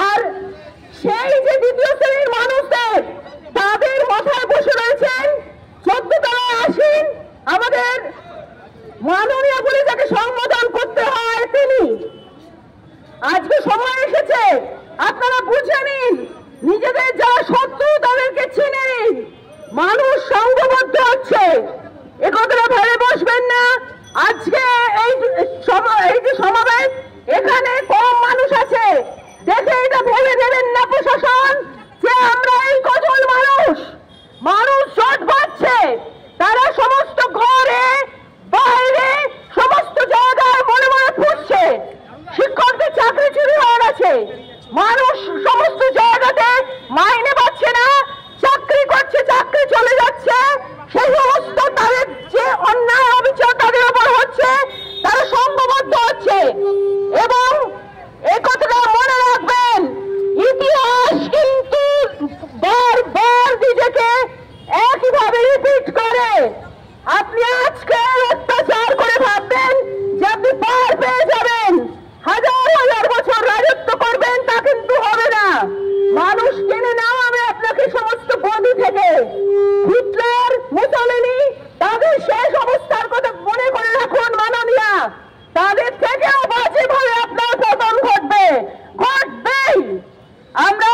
আর সেই যে দ্বিতীয় শ্রেণীর মানুষদের তাদের মাথায় বসে রয়েছেন 14 তলায় আসীন আমাদের মাননীয় বলে যাকে সম্বোধন করতে হয় তিনি। আজকে সময় এসেছে আপনারা বুঝে নিন, নিজেদের যারা শত্রু তাদেরকে চিনে নিন। মানুষ সংঘবদ্ধ হচ্ছে, একথা ভেবে বসবেন না। আজকে এই যে সমাবেশ, এখানে কম মানুষ আছে দেখে এটা ভেবে নেবেন না প্রশাসন যে আমরা এই কজন মানুষ জট বাঁধছে। তারা সমস্ত ঘরে বাইরে সমস্ত জায়গায় মনে মনে ফুটছে। শিক্ষকদের চাকরি চুরি হয়ে গেছে, মানুষ সমস্ত জায়গাতে মাইনে পাচ্ছে না, চাকরি করছে, চাকরি চলে যাচ্ছে। সেই সমস্ত তাদের যে অন্যায় অবিচার তাদের উপর হচ্ছে, তারা সংঘবদ্ধ হচ্ছে। এবং এই কথাটা মনে রাখবেন, ইতিহাস কিন্তু বারবার নিজেকে একইভাবে রিপিট করে। আপনি আজকে অত্যাচার করে ভাববেন যে আপনি পার পেয়ে যাবেন, হাজার হাজার বছর রাজত্ব করবেন, তা কিন্তু হবে না। মানুষ টেনে নামাবে আপনাকে সমস্ত গদি থেকে। হিটলার, মুসলিনি তাদের শেষ অবস্থার কথা মনে করে রাখুন মাননীয়া, তাদের থেকেও বাজেভাবে আপনার পতন ঘটবেই। আমরা